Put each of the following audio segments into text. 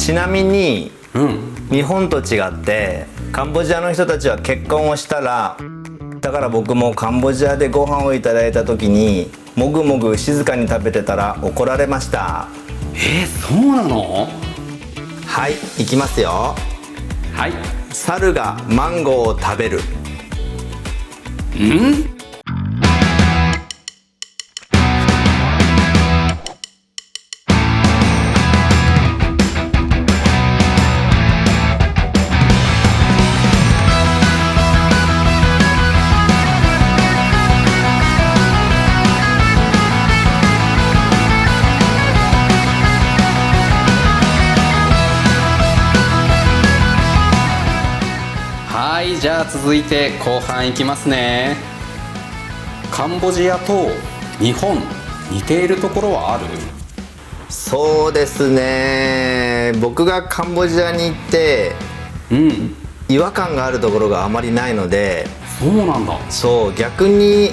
ちなみにうん。日本と違ってカンボジアの人たちは結婚をしたら、だから僕もカンボジアでご飯をいただいた時にもぐもぐ静かに食べてたら怒られました。そうなの？はい、いきますよ。はい。猿がマンゴーを食べる。はい、じゃあ続いて後半いきますね。カンボジアと日本似ているところはある？そうですね、僕がカンボジアに行って違和感があるところがあまりないので、そうなんだ。そう逆に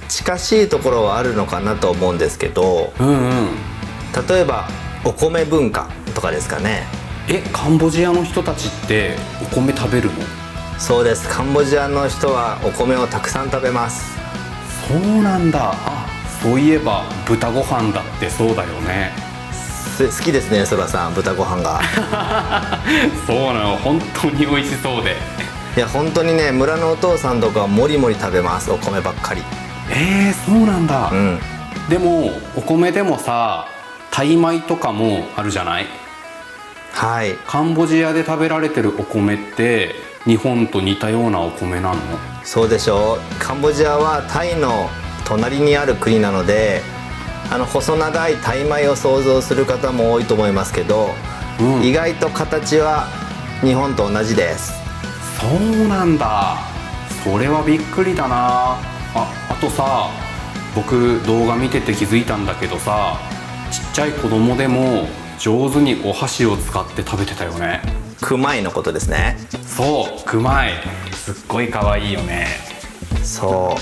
近しいところはあるのかなと思うんですけど、例えばお米文化とかですかね。カンボジアの人たちってお米食べるの？そうです、カンボジアの人はお米をたくさん食べます。そうなんだ。そういえば豚ご飯だってそうだよね。好きですね、そらさん、豚ご飯が。そうなの、本当に美味しそうで。いや本当にね、村のお父さんとかはもりもり食べます、お米ばっかり。そうなんだ。うんでもお米でもさ、タイ米とかもあるじゃない？はい、カンボジアで食べられてるお米って日本と似たようなお米なの？そうでしょう。カンボジアはタイの隣にある国なので、細長いタイ米を想像する方も多いと思いますけど、意外と形は日本と同じです。そうなんだ。それはびっくりだな。あとさ、僕動画見てて気づいたんだけどさ、ちっちゃい子供でも上手にお箸を使って食べてたよね。クマイのことですね。そう、クマイ。すっごい可愛いよね。そ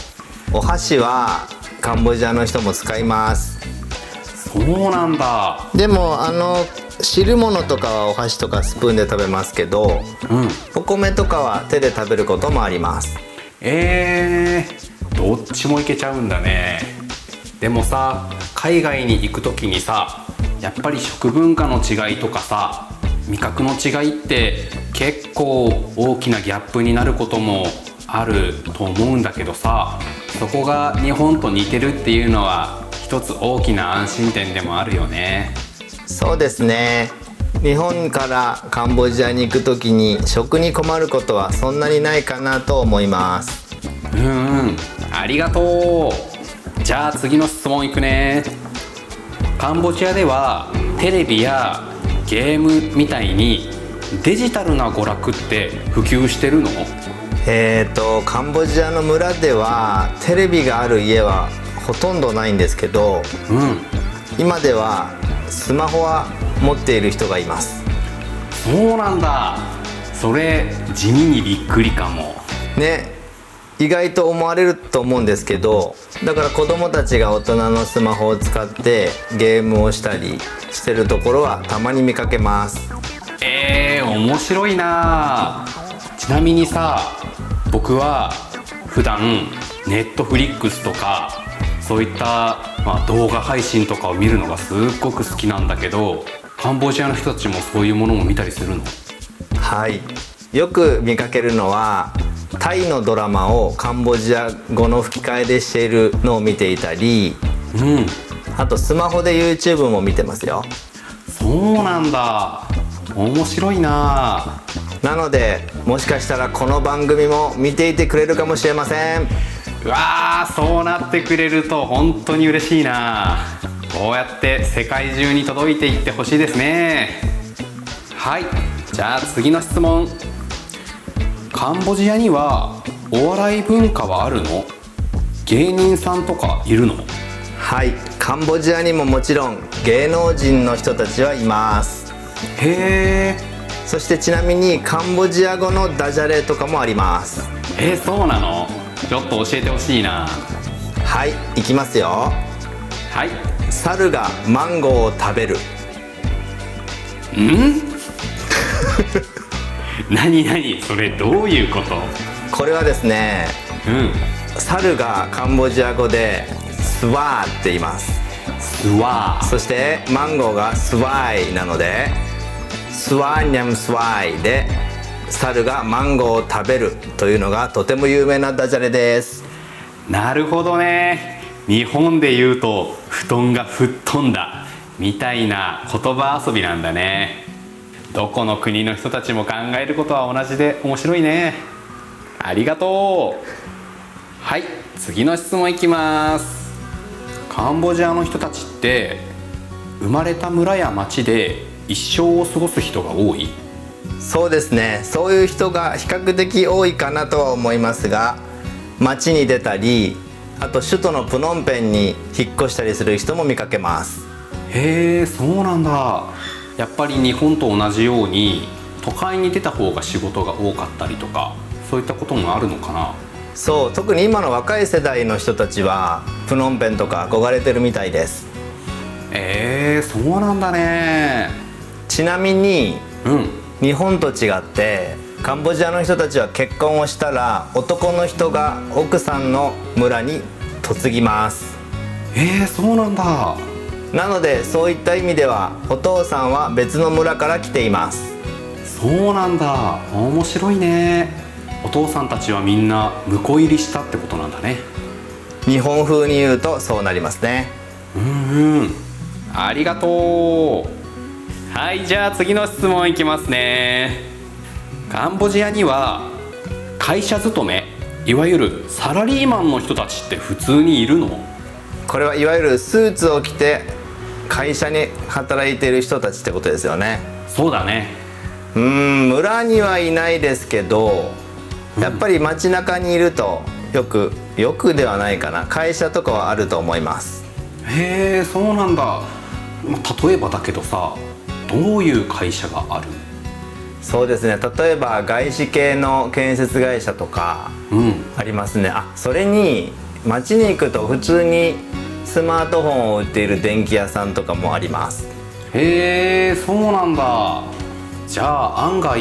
う、お箸はカンボジアの人も使います。そうなんだ。でも汁物とかはお箸とかスプーンで食べますけど、お米とかは手で食べることもあります。どっちもいけちゃうんだね。でもさ、海外に行く時にさ、やっぱり食文化の違いとかさ、味覚の違いって結構大きなギャップになることもあると思うんだけどさ、そこが日本と似てるっていうのは一つ大きな安心点でもあるよね。そうですね、日本からカンボジアに行くときに食に困ることはそんなにないかなと思います。ありがとう。じゃあ次の質問いくね。カンボジアではテレビやゲームみたいにデジタルな娯楽って普及してるの？カンボジアの村ではテレビがある家はほとんどないんですけど、今ではスマホは持っている人がいます。そうなんだ。それ地味にびっくりかもね、意外と思われると思うんですけど、だから子供たちが大人のスマホを使ってゲームをしたりしてるところはたまに見かけます。面白いな。ちなみにさ、僕は普段ネットフリックスとかそういった、動画配信とかを見るのがすっごく好きなんだけど、カンボジアの人たちもそういうものも見たりするの？はい、よく見かけるのはタイのドラマをカンボジア語の吹き替えでしているのを見ていたり、あとスマホで YouTube も見てますよ。そうなんだ。面白いな。なのでもしかしたらこの番組も見ていてくれるかもしれません。うわー、そうなってくれると本当に嬉しいな。こうやって世界中に届いていってほしいですね。はい、じゃあ次の質問。カンボジアにはお笑い文化はあるの？芸人さんとかいるの？はい、カンボジアにももちろん芸能人の人たちはいます。へー。そしてちなみにカンボジア語のダジャレとかもあります。そうなの？ちょっと教えてほしいな。はい、いきますよ。はい。猿がマンゴーを食べる。何それどういうこと？これはですね、猿がカンボジア語でスワーって言います。スワー。そしてマンゴーがスワイなのでスワーニャムスワイで猿がマンゴーを食べるというのがとても有名なダジャレです。なるほどね。日本で言うと布団が吹っ飛んだみたいな言葉遊びなんだね。どこの国の人たちも考えることは同じで面白いね。ありがとう。はい、次の質問いきます。カンボジアの人たちって生まれた村や町で一生を過ごす人が多い？そうですね、そういう人が比較的多いかなとは思いますが、街に出たり、あと首都のプノンペンに引っ越したりする人も見かけます。へえ、そうなんだ。やっぱり日本と同じように都会に出た方が仕事が多かったりとか、そういったこともあるのかな？そう、特に今の若い世代の人たちはプノンペンとか憧れてるみたいです。そうなんだね。ちなみに、日本と違ってカンボジアの人たちは結婚をしたら男の人が奥さんの村に嫁ぎます。そうなんだ。なのでそういった意味ではお父さんは別の村から来ています。そうなんだ。面白いね。お父さんたちはみんな婿入りしたってことなんだね。日本風に言うとそうなりますね。ありがとう。はい、じゃあ次の質問いきますね。カンボジアには会社勤め、いわゆるサラリーマンの人たちって普通にいるの？これはいわゆるスーツを着て会社に働いている人たちってことですよね。そうだね。村にはいないですけど、やっぱり街中にいるとよくではないかな、会社とかはあると思います。そうなんだ。例えばだけどさ、どういう会社がある？そうですね、例えば外資系の建設会社とかありますね。それに街に行くと普通にスマートフォンを売っている電気屋さんとかもあります。そうなんだ。じゃあ案外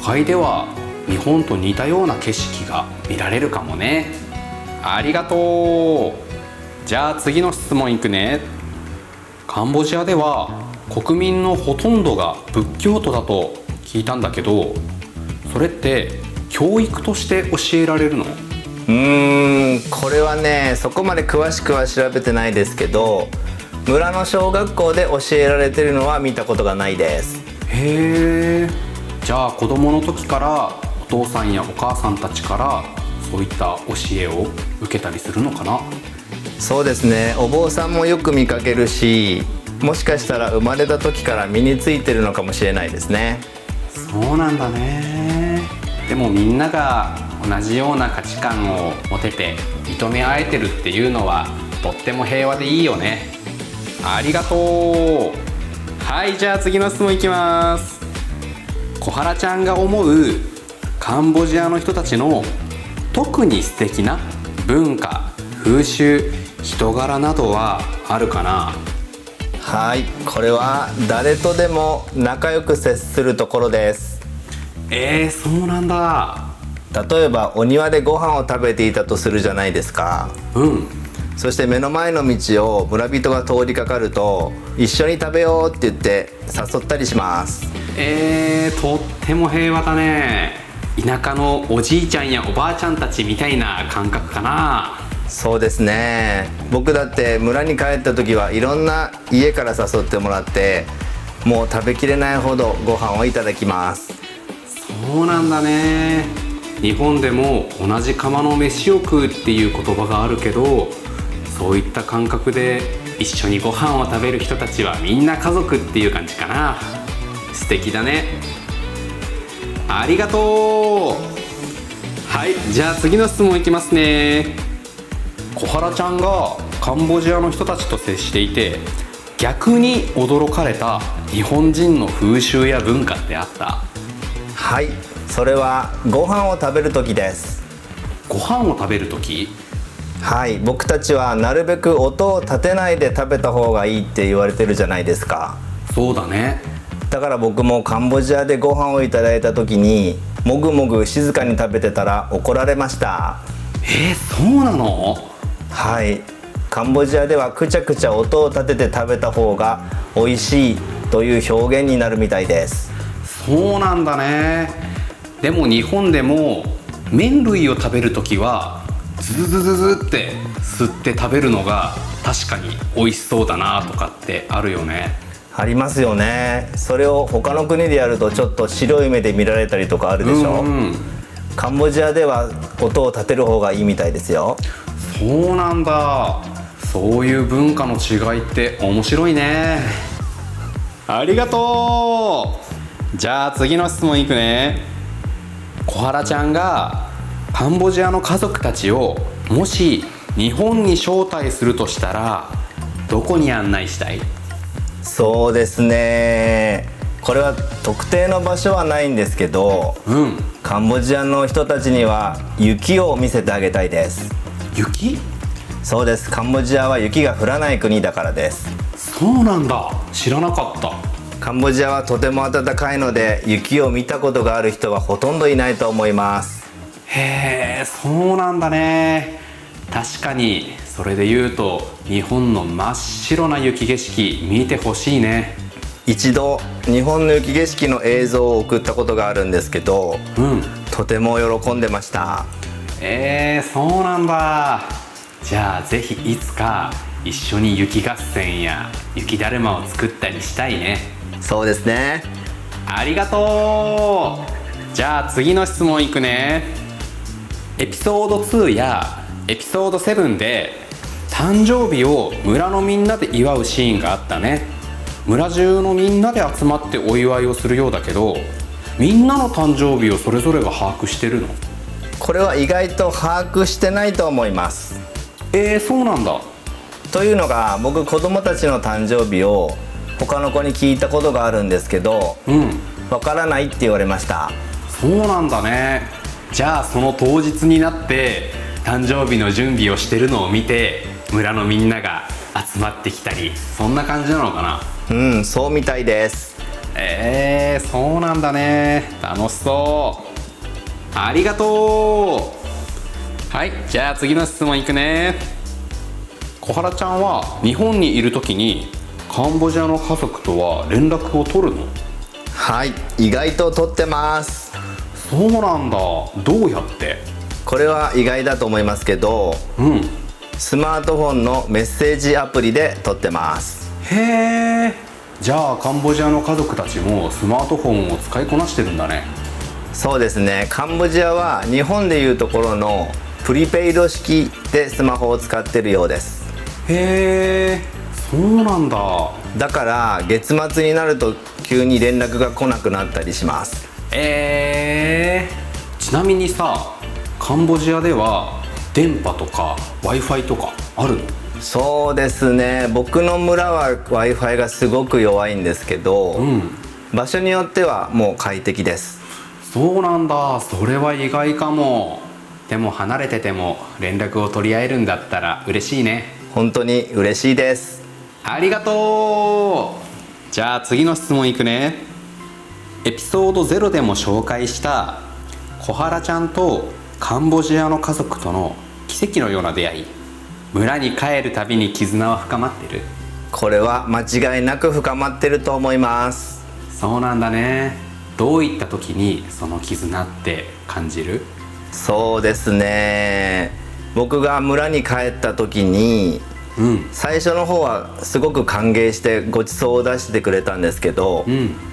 都会では日本と似たような景色が見られるかもね。ありがとう。じゃあ次の質問いくね。カンボジアでは国民のほとんどが仏教徒だと聞いたんだけど、それって教育として教えられるの？これはね、そこまで詳しくは調べてないですけど、村の小学校で教えられてるのは見たことがないです。じゃあ子供の時からお父さんやお母さんたちからそういった教えを受けたりするのかな？そうですね、お坊さんもよく見かけるし、もしかしたら生まれた時から身についてるのかもしれないですね。そうなんだね。でもみんなが同じような価値観を持てて認め合えてるっていうのはとっても平和でいいよね。ありがとう。はい、じゃあ次の質問いきます。小原ちゃんが思うカンボジアの人たちの特に素敵な文化、風習、人柄などはあるかな？はい、これは誰とでも仲良く接するところです。そうなんだ。例えばお庭でご飯を食べていたとするじゃないですか。そして目の前の道を村人が通りかかると一緒に食べようって言って誘ったりします。とっても平和だね。田舎のおじいちゃんやおばあちゃんたちみたいな感覚かな。そうですね、僕だって村に帰った時はいろんな家から誘ってもらってもう食べきれないほどご飯をいただきます。そうなんだね。日本でも同じ釜の飯を食うっていう言葉があるけど、そういった感覚で一緒にご飯を食べる人たちはみんな家族っていう感じかな。素敵だね。ありがとう。はい、じゃあ次の質問いきますね。小原ちゃんがカンボジアの人たちと接していて逆に驚かれた日本人の風習や文化ってあった？はい、それはご飯を食べる時です。ご飯を食べる時？はい、僕たちはなるべく音を立てないで食べた方がいいって言われてるじゃないですか。そうだね。だから僕もカンボジアでご飯をいただいた時にもぐもぐ静かに食べてたら怒られました。そうなの？はい、カンボジアではくちゃくちゃ音を立てて食べた方が美味しいという表現になるみたいです。そうなんだね。でも日本でも麺類を食べるときはズズズズズって吸って食べるのが確かに美味しそうだなとかってあるよね。ありますよね。それを他の国でやるとちょっと白い目で見られたりとかあるでしょ。カンボジアでは音を立てる方がいいみたいですよ。そうなんだ。そういう文化の違いって面白いね。ありがとう。じゃあ次の質問いくね。小原ちゃんがカンボジアの家族たちをもし日本に招待するとしたらどこに案内したい？そうですね、これは特定の場所はないんですけど、カンボジアの人たちには雪を見せてあげたいです。雪？そうです。カンボジアは雪が降らない国だからです。そうなんだ。知らなかった。カンボジアはとても暖かいので雪を見たことがある人はほとんどいないと思います。へえ、そうなんだね。確かにそれで言うと日本の真っ白な雪景色見てほしいね。一度日本の雪景色の映像を送ったことがあるんですけど、とても喜んでました。そうなんだ。じゃあぜひいつか一緒に雪合戦や雪だるまを作ったりしたいね。そうですね。ありがとう。じゃあ次の質問いくね。エピソード2やエピソード7で誕生日を村のみんなで祝うシーンがあったね。村中のみんなで集まってお祝いをするようだけど、みんなの誕生日をそれぞれが把握してるの？これは意外と把握してないと思います。そうなんだ。というのが僕子供たちの誕生日を他の子に聞いたことがあるんですけど、わからないって言われました。そうなんだね。じゃあその当日になって誕生日の準備をしてるのを見て村のみんなが集まってきたり、そんな感じなのかな？そうみたいです。そうなんだね。楽しそう。ありがとう。はい、じゃあ次の質問いくね。小原ちゃんは日本にいる時にカンボジアの家族とは連絡を取るの？はい、意外と取ってます。そうなんだ。どうやって？これは意外だと思いますけど、スマートフォンのメッセージアプリで撮ってます。へえ。じゃあカンボジアの家族たちもスマートフォンを使いこなしてるんだね。そうですね。カンボジアは日本でいうところのプリペイド式でスマホを使ってるようです。へえ、そうなんだ。だから月末になると急に連絡が来なくなったりします。ちなみにさ、カンボジアでは電波とか Wi-Fi とかあるの？そうですね、僕の村は Wi-Fi がすごく弱いんですけど、場所によってはもう快適です。そうなんだ。それは意外かも。でも離れてても連絡を取り合えるんだったら嬉しいね。本当に嬉しいです。ありがとう。じゃあ次の質問いくね。エピソード0でも紹介した小原ちゃんとカンボジアの家族との奇跡のような出会い、村に帰るたびに絆は深まってる？これは間違いなく深まってると思います。そうなんだね。どういった時にその絆って感じる？そうですね、僕が村に帰った時に、最初の方はすごく歓迎してご馳走を出してくれたんですけど、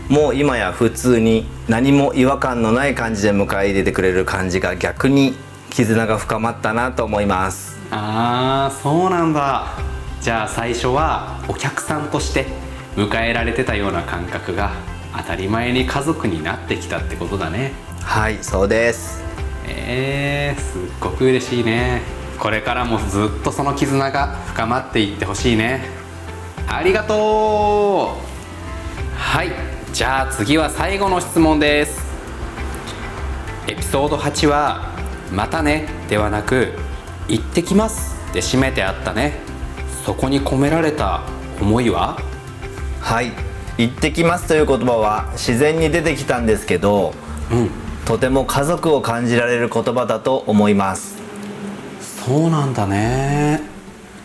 もう今や普通に何も違和感のない感じで迎え入れてくれる感じが逆に絆が深まったなと思います。そうなんだ。じゃあ最初はお客さんとして迎えられてたような感覚が当たり前に家族になってきたってことだね。はい、そうです。すっごく嬉しいね。これからもずっとその絆が深まっていってほしいね。ありがとう。はい、じゃあ次は最後の質問です。エピソード8はまたねではなく行ってきますで締めてあったね。そこに込められた思いは？はい、行ってきますという言葉は自然に出てきたんですけど、とても家族を感じられる言葉だと思います。そうなんだね。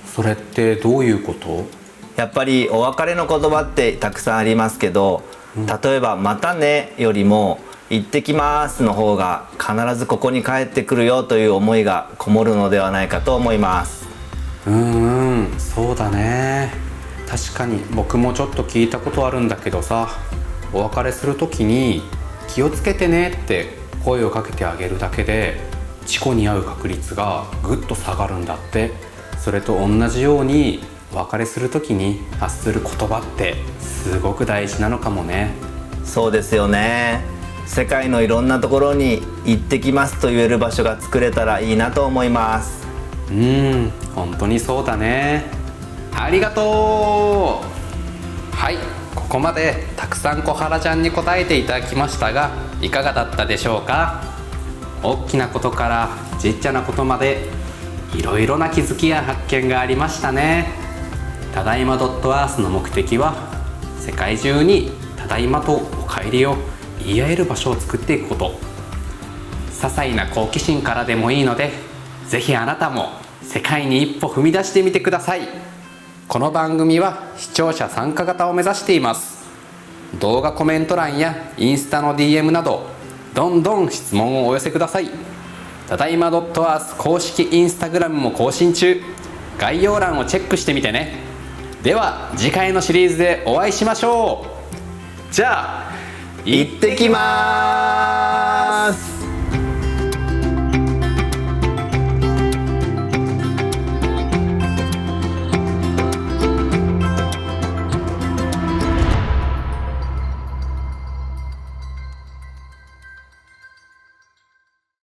それってどういうこと？やっぱりお別れの言葉ってたくさんありますけど、例えばまたねよりも行ってきますの方が必ずここに帰ってくるよという思いがこもるのではないかと思います。そうだね。確かに僕もちょっと聞いたことあるんだけどさ、お別れする時に気をつけてねって声をかけてあげるだけで事故に遭う確率がぐっと下がるんだって。それと同じようにお別れする時に発する言葉ってすごく大事なのかもね。そうですよね。世界のいろんなところに行ってきますと言える場所が作れたらいいなと思います。本当にそうだね。ありがとう。はい、ここまでたくさん小原ちゃんに答えていただきましたが、いかがだったでしょうか？大きなことからちっちゃなことまでいろいろな気づきや発見がありましたね。ただいま.earthの目的は世界中にただいまとお帰りを言い合える場所を作っていくこと。些細な好奇心からでもいいので、ぜひあなたも世界に一歩踏み出してみてください。この番組は視聴者参加型を目指しています。動画コメント欄やインスタの DM などどんどん質問をお寄せください。ただいま.earth公式インスタグラムも更新中。概要欄をチェックしてみてね。では次回のシリーズでお会いしましょう。じゃあ行ってきます。